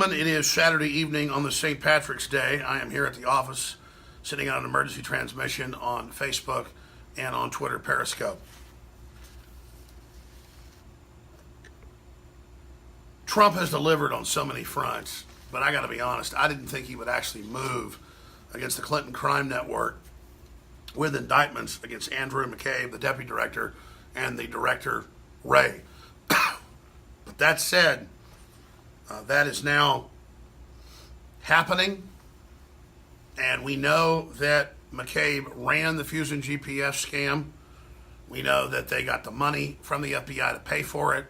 gentlemen, it is Saturday evening on the St. Patrick's Day. I am here at the office sitting on an emergency transmission on Facebook and on Twitter Periscope. Trump has delivered on so many fronts, but I got to be honest, I didn't think he would actually move against the Clinton crime network with indictments against Andrew McCabe, the deputy director, and the director, Ray. But that said, that is now happening, and we know that McCabe ran the Fusion GPS scam. We know that they got the money from the FBI to pay for it.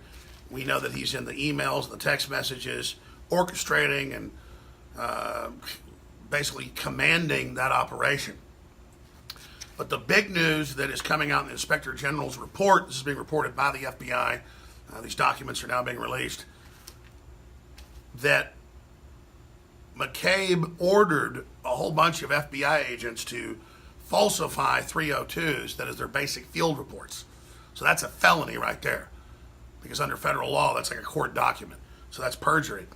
We know that he's in the emails, the text messages, orchestrating and basically commanding that operation. But the big news that is coming out in the Inspector General's report, this is being reported by the FBI, these documents are now being released, that McCabe ordered a whole bunch of FBI agents to falsify 302s, that is their basic field reports. So that's a felony right there, because under federal law, that's like a court document. So that's perjury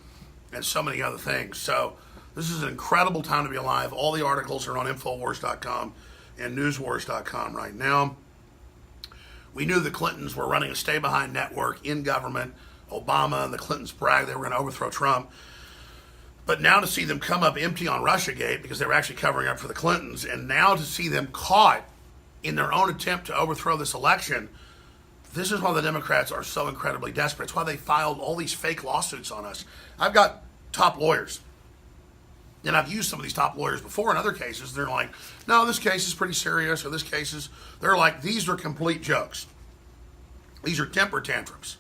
and so many other things. So this is an incredible time to be alive. All the articles are on Infowars.com and Newswars.com right now. We knew the Clintons were running a stay-behind network in government. Obama and the Clintons bragged they were going to overthrow Trump. But now to see them come up empty on Russiagate, because they were actually covering up for the Clintons, and now to see them caught in their own attempt to overthrow this election, this is why the Democrats are so incredibly desperate. It's why they filed all these fake lawsuits on us. I've got top lawyers, and I've used some of these top lawyers before in other cases. They're like, no, this case is pretty serious, or this case is, they're like, these are complete jokes. These are temper tantrums.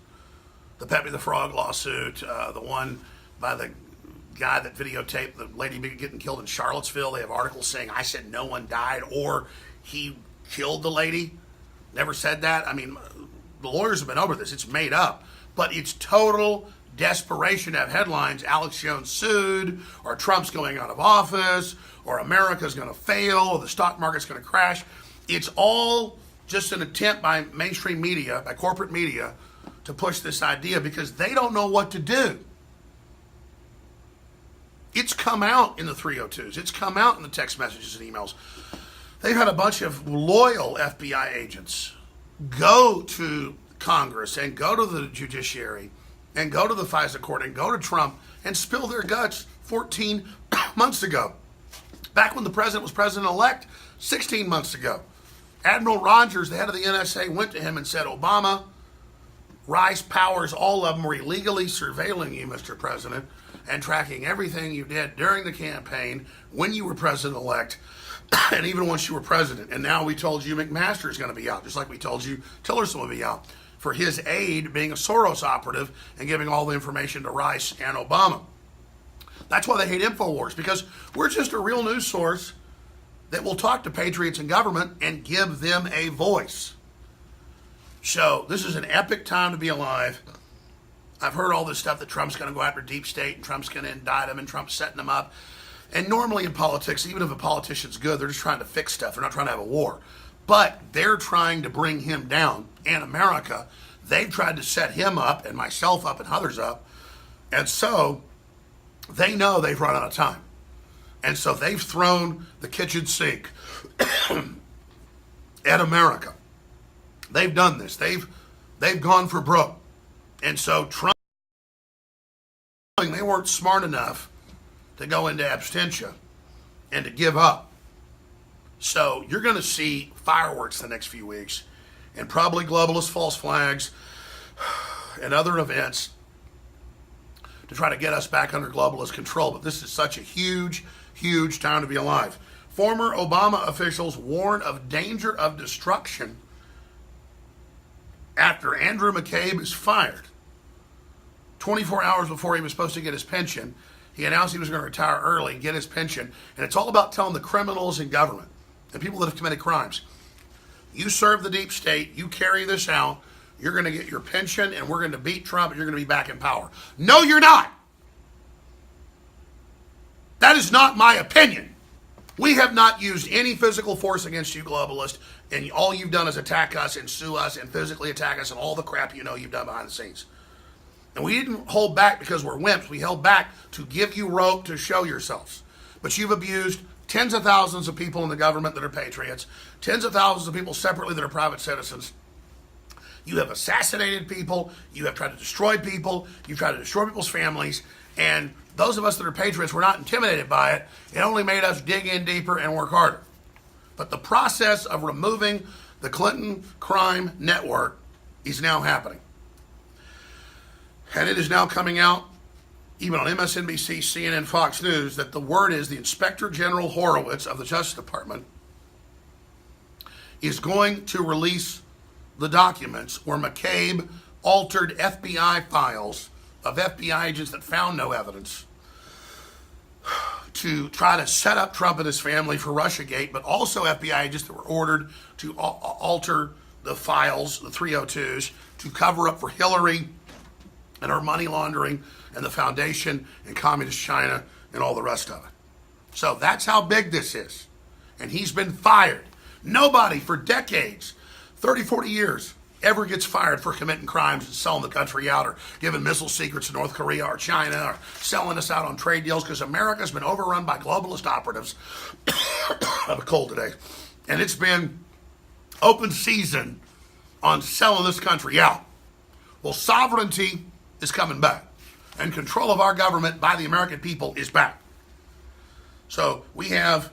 The Pepe the Frog lawsuit, the one by the guy that videotaped the lady getting killed in Charlottesville. They have articles saying, I said no one died, or he killed the lady. Never said that. I mean, the lawyers have been over this. It's made up. But it's total desperation to have headlines. Alex Jones sued, or Trump's going out of office, or America's going to fail, or the stock market's going to crash. It's all just an attempt by mainstream media, by corporate media, to push this idea because they don't know what to do. It's come out in the 302s. It's come out in the text messages and emails. They've had a bunch of loyal FBI agents go to Congress and go to the judiciary and go to the FISA court and go to Trump and spill their guts 14 months ago. Back when the president was president-elect, 16 months ago. Admiral Rogers, the head of the NSA, went to him and said, Obama, Rice, Powers, all of them were illegally surveilling you, Mr. President, and tracking everything you did during the campaign, when you were president-elect, and even once you were president. And now we told you McMaster is going to be out, just like we told you Tillerson will be out, for his aide being a Soros operative and giving all the information to Rice and Obama. That's why they hate Infowars, because we're just a real news source that will talk to patriots in government and give them a voice. So this is an epic time to be alive. I've heard all this stuff that Trump's going to go after deep state and Trump's going to indict him and Trump's setting them up. And normally in politics, even if a politician's good, they're just trying to fix stuff. They're not trying to have a war. But they're trying to bring him down. And America, they've tried to set him up and myself up and others up. And so they know they've run out of time. And so they've thrown the kitchen sink at America. They've done this. They've gone for broke. And so Trump, they weren't smart enough to go into abstention and to give up. So you're going to see fireworks the next few weeks, and probably globalist false flags and other events to try to get us back under globalist control. But this is such a huge, huge time to be alive. Former Obama officials warn of danger of destruction after Andrew McCabe is fired. 24 hours before he was supposed to get his pension, he announced he was going to retire early and get his pension. And it's all about telling the criminals in government, the people that have committed crimes, you serve the deep state, you carry this out, you're going to get your pension, and we're going to beat Trump, and you're going to be back in power. No, you're not. That is not my opinion. We have not used any physical force against you, globalist, and all you've done is attack us and sue us and physically attack us and all the crap you know you've done behind the scenes. And we didn't hold back because we're wimps. We held back to give you rope to show yourselves. But you've abused tens of thousands of people in the government that are patriots, tens of thousands of people separately that are private citizens. You have assassinated people. You have tried to destroy people. You've tried to destroy people's families. And those of us that are patriots, we're not intimidated by it. It only made us dig in deeper and work harder. But the process of removing the Clinton crime network is now happening. And it is now coming out, even on MSNBC, CNN, Fox News, that the word is the Inspector General Horowitz of the Justice Department is going to release the documents where McCabe altered FBI files of FBI agents that found no evidence to try to set up Trump and his family for Russiagate, but also FBI agents that were ordered to alter the files, the 302s, to cover up for Hillary and her money laundering and the foundation and communist China and all the rest of it. So that's how big this is. And he's been fired. Nobody for decades, 30, 40 years, ever gets fired for committing crimes and selling the country out or giving missile secrets to North Korea or China or selling us out on trade deals, because America's been overrun by globalist operatives. I have a cold today. And it's been open season on selling this country out. Well, sovereignty is coming back, and control of our government by the American people is back. So we have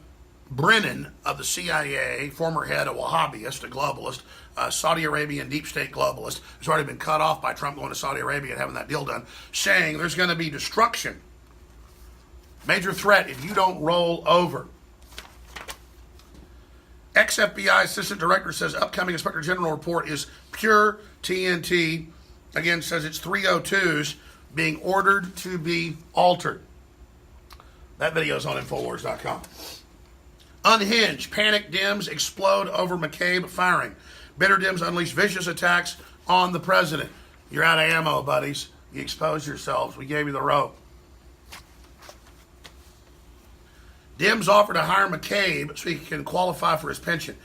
Brennan of the CIA, former head, a Wahhabist, a globalist, Saudi Arabian deep state globalist, who's already been cut off by Trump going to Saudi Arabia and having that deal done, saying there's going to be destruction. Major threat if you don't roll over. Ex-FBI Assistant Director says upcoming Inspector General report is pure TNT. Again, says it's 302s being ordered to be altered. That video is on Infowars.com. Unhinged. Panic Dems explode over McCabe firing. Bitter Dems unleash vicious attacks on the president. You're out of ammo, buddies. You exposed yourselves. We gave you the rope. Dems offer to hire McCabe so he can qualify for his pension.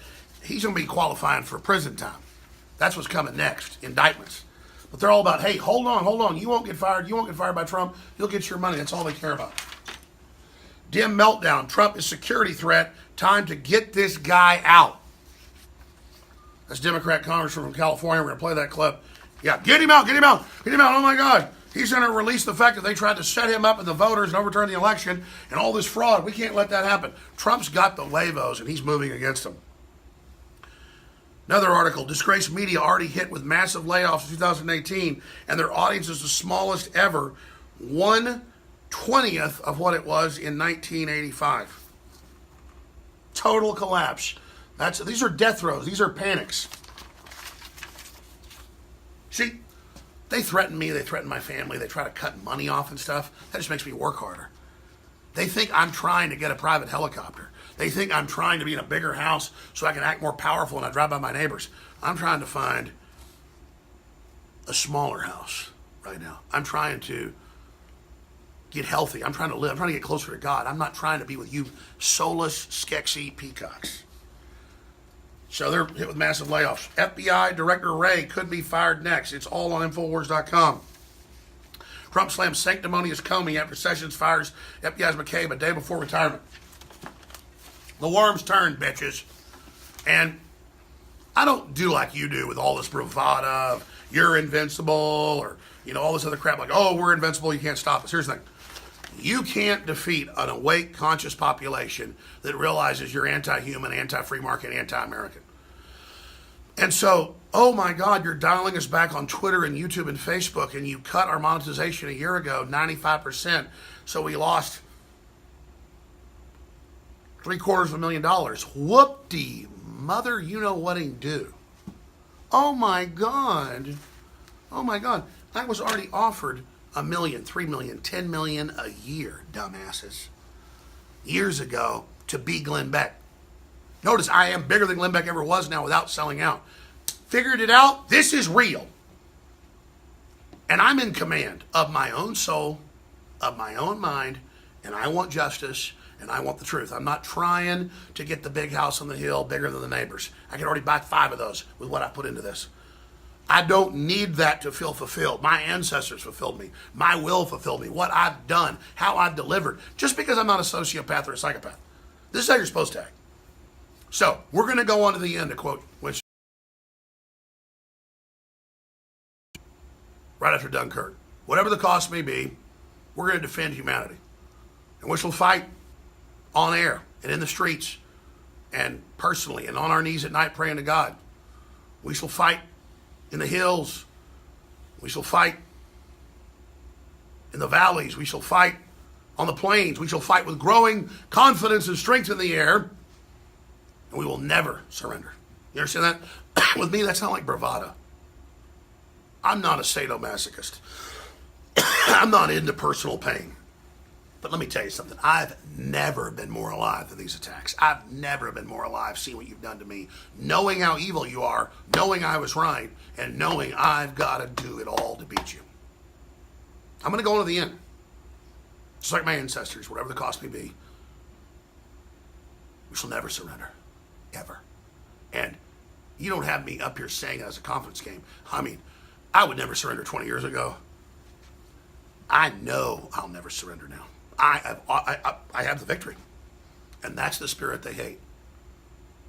He's going to be qualifying for prison time. That's what's coming next. Indictments. But they're all about, hey, hold on. You won't get fired. You won't get fired by Trump. You'll get your money. That's all they care about. Dim meltdown. Trump is security threat. Time to get this guy out. That's Democrat Congressman from California. We're going to play that clip. Yeah, get him out. Oh, my God. He's going to release the fact that they tried to set him up with the voters and overturn the election and all this fraud. We can't let that happen. Trump's got the huevos, and he's moving against them. Another article, disgraced media already hit with massive layoffs in 2018, and their audience is the smallest ever, 1/20th of what it was in 1985. Total collapse. These are death throes. These are panics. See, they threaten me. They threaten my family. They try to cut money off and stuff. That just makes me work harder. They think I'm trying to get a private helicopter. They think I'm trying to be in a bigger house so I can act more powerful when I drive by my neighbors. I'm trying to find a smaller house right now. I'm trying to get healthy. I'm trying to live. I'm trying to get closer to God. I'm not trying to be with you soulless, skexy peacocks. So they're hit with massive layoffs. FBI Director Wray could be fired next. It's all on Infowars.com. Trump slams sanctimonious Comey after Sessions fires FBI's McCabe a day before retirement. The worms turn, bitches. And I don't do like you do with all this bravado of you're invincible or, all this other crap like, oh, we're invincible, you can't stop us. Here's the thing. You can't defeat an awake, conscious population that realizes you're anti-human, anti-free market, anti-American. And so, oh my God, you're dialing us back on Twitter and YouTube and Facebook, and you cut our monetization a year ago, 95%. So we lost $750,000. Whoop-dee, mother, you-know-what-ing do. Oh my God. I was already offered $1 million, $3 million, $10 million a year, dumbasses, years ago to be Glenn Beck. Notice I am bigger than Glenn Beck ever was now without selling out. Figured it out. This is real. And I'm in command of my own soul, of my own mind, and I want justice, and I want the truth. I'm not trying to get the big house on the hill bigger than the neighbors. I can already buy 5 of those with what I put into this. I don't need that to feel fulfilled. My ancestors fulfilled me. My will fulfilled me. What I've done, how I've delivered. Just because I'm not a sociopath or a psychopath. This is how you're supposed to act. So we're going to go on to the end, to quote, which right after Dunkirk. Whatever the cost may be, we're going to defend humanity. And we shall fight on air and in the streets and personally and on our knees at night praying to God. We shall fight in the hills. We shall fight in the valleys. We shall fight on the plains. We shall fight with growing confidence and strength in the air. And we will never surrender. You understand that? With me, that's not like bravado. I'm not a sadomasochist. I'm not into personal pain. But let me tell you something. I've never been more alive than these attacks. I've never been more alive seeing what you've done to me, knowing how evil you are, knowing I was right, and knowing I've got to do it all to beat you. I'm going to go on to the end. Just like my ancestors, whatever the cost may be, we shall never surrender. Ever. And you don't have me up here saying it as a confidence game. I mean, I would never surrender 20 years ago. I know I'll never surrender now. I have the victory. And that's the spirit they hate.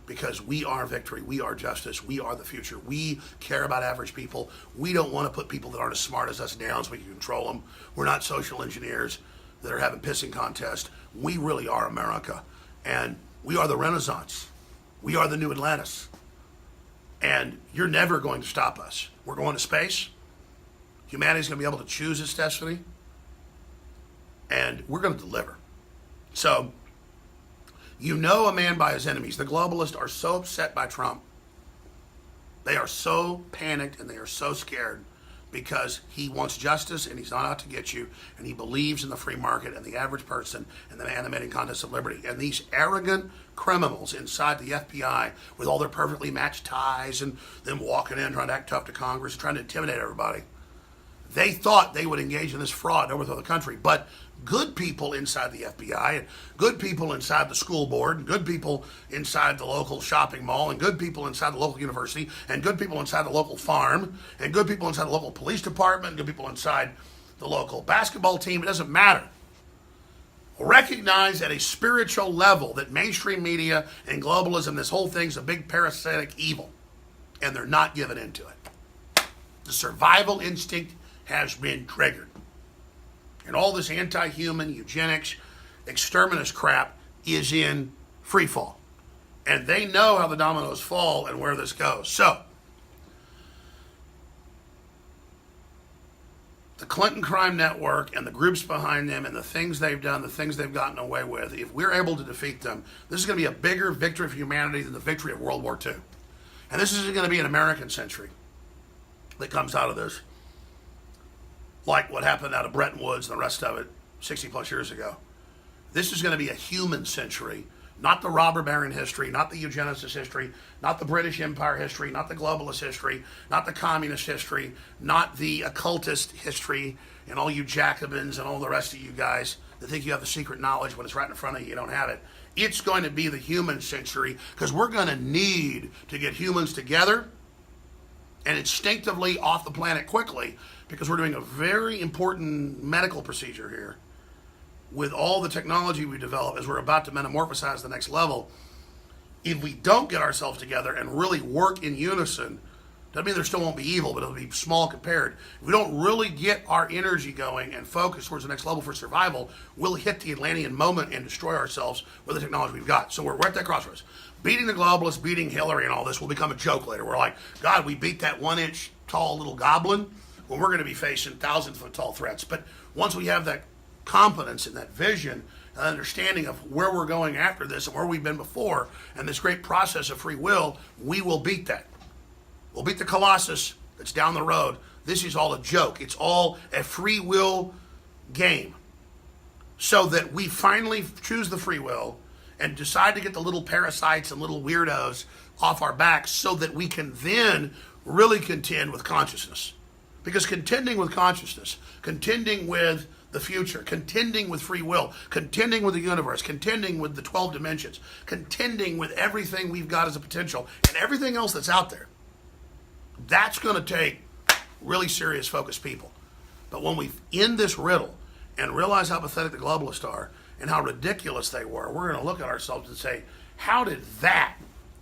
Because we are victory. We are justice. We are the future. We care about average people. We don't want to put people that aren't as smart as us down so we can control them. We're not social engineers that are having pissing contests. We really are America. And we are the Renaissance. We are the new Atlantis. And you're never going to stop us. We're going to space. Humanity's going to be able to choose its destiny. And we're going to deliver. So, you know a man by his enemies. The globalists are so upset by Trump. They are so panicked and they are so scared because he wants justice and he's not out to get you. And he believes in the free market and the average person and the animating contest of liberty. And these arrogant criminals inside the FBI with all their perfectly matched ties and them walking in trying to act tough to Congress, trying to intimidate everybody. They thought they would engage in this fraud and overthrow the country. But good people inside the FBI and good people inside the school board and good people inside the local shopping mall and good people inside the local university and good people inside the local farm and good people inside the local police department and good people inside the local basketball team, it doesn't matter. Recognize at a spiritual level that mainstream media and globalism, this whole thing's a big parasitic evil, and they're not giving into it. The survival instinct has been triggered. And all this anti-human, eugenics, exterminist crap is in free fall. And they know how the dominoes fall and where this goes. So, the Clinton Crime Network and the groups behind them and the things they've done, the things they've gotten away with, if we're able to defeat them, this is going to be a bigger victory for humanity than the victory of World War II. And this isn't going to be an American century that comes out of this, like what happened out of Bretton Woods and the rest of it 60 plus years ago. This is going to be a human century, not the robber baron history, not the eugenicist history, not the British Empire history, not the globalist history, not the communist history, not the occultist history, and all you Jacobins and all the rest of you guys that think you have the secret knowledge when it's right in front of you, you don't have it. It's going to be the human century because we're going to need to get humans together and instinctively off the planet quickly because we're doing a very important medical procedure here with all the technology we develop as we're about to metamorphosize the next level. If we don't get ourselves together and really work in unison, doesn't mean there still won't be evil, but it'll be small compared. If we don't really get our energy going and focus towards the next level for survival, we'll hit the Atlantean moment and destroy ourselves with the technology we've got. So we're at that crossroads. Beating the globalists, beating Hillary and all this will become a joke later. We're like, God, we beat that 1 inch tall little goblin. Well, we're going to be facing 1,000-foot tall threats. But once we have that confidence and that vision and understanding of where we're going after this and where we've been before and this great process of free will, we will beat that. We'll beat the Colossus that's down the road. This is all a joke. It's all a free will game. So that we finally choose the free will and decide to get the little parasites and little weirdos off our backs so that we can then really contend with consciousness. Because contending with consciousness, contending with the future, contending with free will, contending with the universe, contending with the 12 dimensions, contending with everything we've got as a potential and everything else that's out there. That's going to take really serious, focused people. But when we end this riddle and realize how pathetic the globalists are and how ridiculous they were, we're going to look at ourselves and say, how did that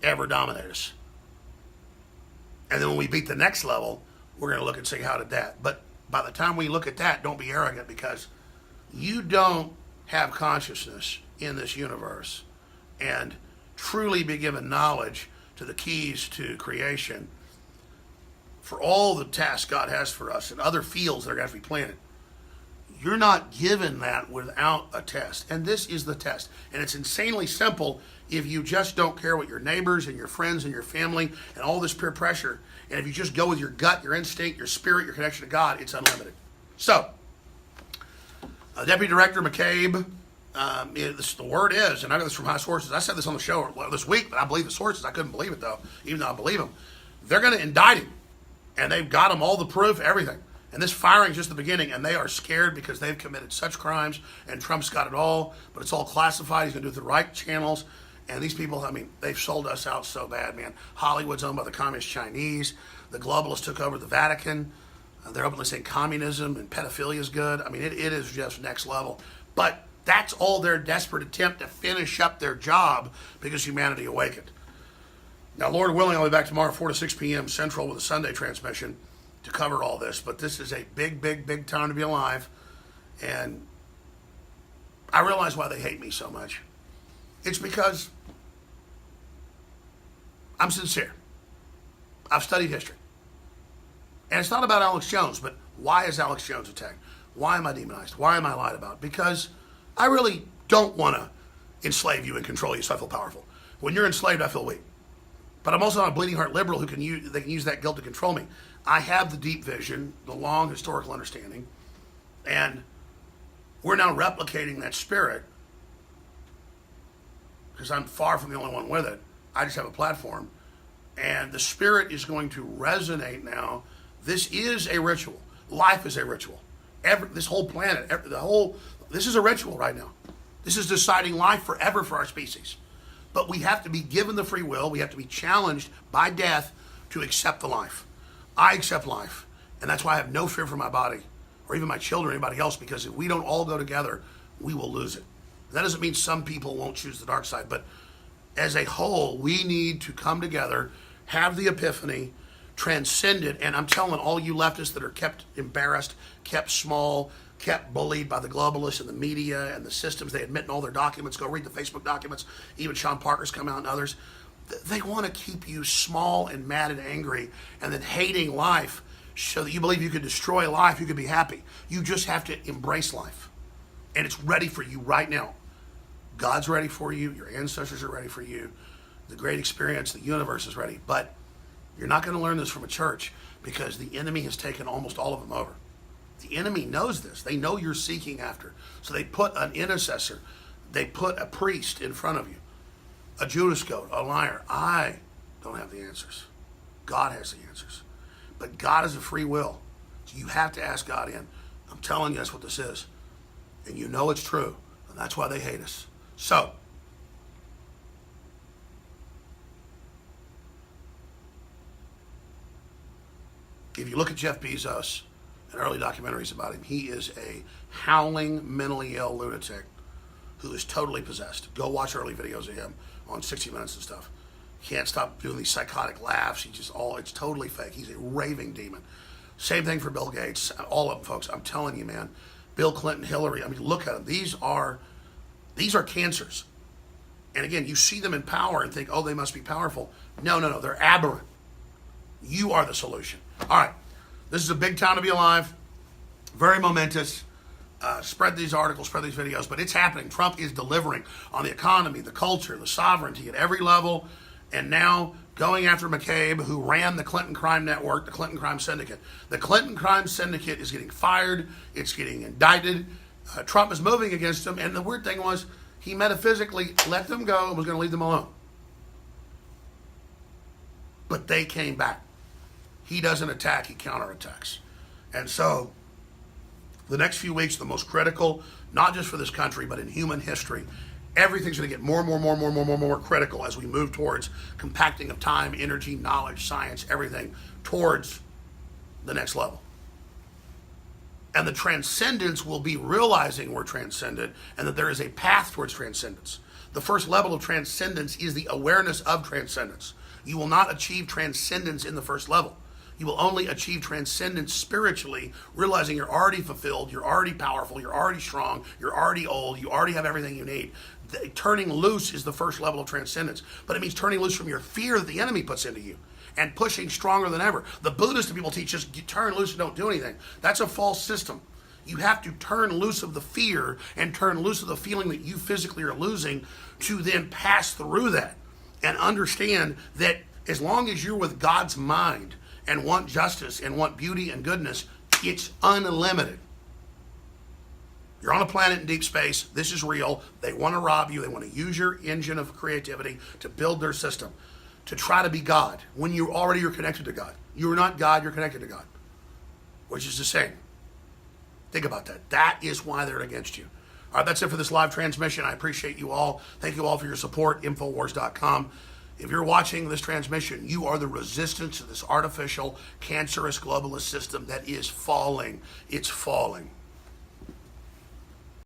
ever dominate us? And then when we beat the next level, we're going to look and say, how did that? But by the time we look at that, don't be arrogant, because you don't have consciousness in this universe and truly be given knowledge to the keys to creation for all the tasks God has for us and other fields that are going to have to be planted. You're not given that without a test. And this is the test. And it's insanely simple if you just don't care what your neighbors and your friends and your family and all this peer pressure. And if you just go with your gut, your instinct, your spirit, your connection to God, it's unlimited. So, Deputy Director McCabe, the word is, and I got this from high sources. I said this on the show this week, but I believe the sources. I couldn't believe it, though, even though I believe them. They're going to indict him. And they've got him all the proof, everything. And this firing is just the beginning, and they are scared because they've committed such crimes, and Trump's got it all, but it's all classified. He's going to do it through the right channels. And these people, I mean, they've sold us out so bad, man. Hollywood's owned by the Communist Chinese. The globalists took over the Vatican. They're openly saying communism and pedophilia is good. I mean, it is just next level. But that's all their desperate attempt to finish up their job because humanity awakened. Now, Lord willing, I'll be back tomorrow, 4 to 6 p.m. Central with a Sunday transmission to cover all this. But this is a big, big, big time to be alive. And I realize why they hate me so much. It's because I'm sincere. I've studied history. And it's not about Alex Jones, but why is Alex Jones attacked? Why am I demonized? Why am I lied about? Because I really don't want to enslave you and control you so I feel powerful. When you're enslaved, I feel weak. But I'm also not a bleeding heart liberal who can use that guilt to control me. I have the deep vision, the long historical understanding, and we're now replicating that spirit because I'm far from the only one with it. I just have a platform, and the spirit is going to resonate now. This is a ritual. Life is a ritual. This whole planet, this is a ritual right now. This is deciding life forever for our species. But we have to be given the free will. We have to be challenged by death to accept the life. I accept life, and that's why I have no fear for my body or even my children or anybody else, because if we don't all go together, we will lose it. That doesn't mean some people won't choose the dark side, but as a whole, we need to come together, have the epiphany, transcend it. And I'm telling all you leftists that are kept embarrassed, kept small, kept bullied by the globalists and the media and the systems, they admit in all their documents, go read the Facebook documents, even Sean Parker's come out and others, they want to keep you small and mad and angry and then hating life so that you believe you could destroy life, you could be happy. You just have to embrace life. And it's ready for you right now. God's ready for you. Your ancestors are ready for you. The great experience, the universe is ready. But you're not going to learn this from a church because the enemy has taken almost all of them over. The enemy knows this. They know you're seeking after. So they put an intercessor. They put a priest in front of you. A Judas goat, a liar. I don't have the answers. God has the answers. But God is a free will. So you have to ask God in. I'm telling you that's what this is. And you know it's true. And that's why they hate us. So, if you look at Jeff Bezos and early documentaries about him, he is a howling, mentally ill lunatic who is totally possessed. Go watch early videos of him on 60 Minutes and stuff. Can't stop doing these psychotic laughs. It's totally fake. He's a raving demon. Same thing for Bill Gates. All of them, folks. I'm telling you, man. Bill Clinton, Hillary. I mean, look at them. These are cancers. And again, you see them in power and think, oh, they must be powerful. No. They're aberrant. You are the solution. All right. This is a big time to be alive. Very momentous. Spread these articles, spread these videos, but it's happening. Trump is delivering on the economy, the culture, the sovereignty at every level, and now going after McCabe, who ran the Clinton Crime Network, the Clinton Crime Syndicate. The Clinton Crime Syndicate is getting fired. It's getting indicted. Trump is moving against them, and the weird thing was he metaphysically let them go and was going to leave them alone. But they came back. He doesn't attack, he counterattacks. And so the next few weeks are the most critical, not just for this country, but in human history. Everything's going to get more critical as we move towards compacting of time, energy, knowledge, science, everything towards the next level. And the transcendence will be realizing we're transcendent and that there is a path towards transcendence. The first level of transcendence is the awareness of transcendence. You will not achieve transcendence in the first level. You will only achieve transcendence spiritually, realizing you're already fulfilled, you're already powerful, you're already strong, you're already old, you already have everything you need. Turning loose is the first level of transcendence, but it means turning loose from your fear that the enemy puts into you and pushing stronger than ever. The Buddhist people teach us, you turn loose and don't do anything. That's a false system. You have to turn loose of the fear and turn loose of the feeling that you physically are losing to then pass through that and understand that as long as you're with God's mind and want justice and want beauty and goodness, it's unlimited. You're on a planet in deep space. This is real. They want to rob you. They want to use your engine of creativity to build their system, to try to be God when you already are connected to God. You are not God, you're connected to God, which is the same. Think about that. That is why they're against you. All right, that's it for this live transmission. I appreciate you all. Thank you all for your support, Infowars.com. If you're watching this transmission, you are the resistance to this artificial, cancerous globalist system that is falling. It's falling.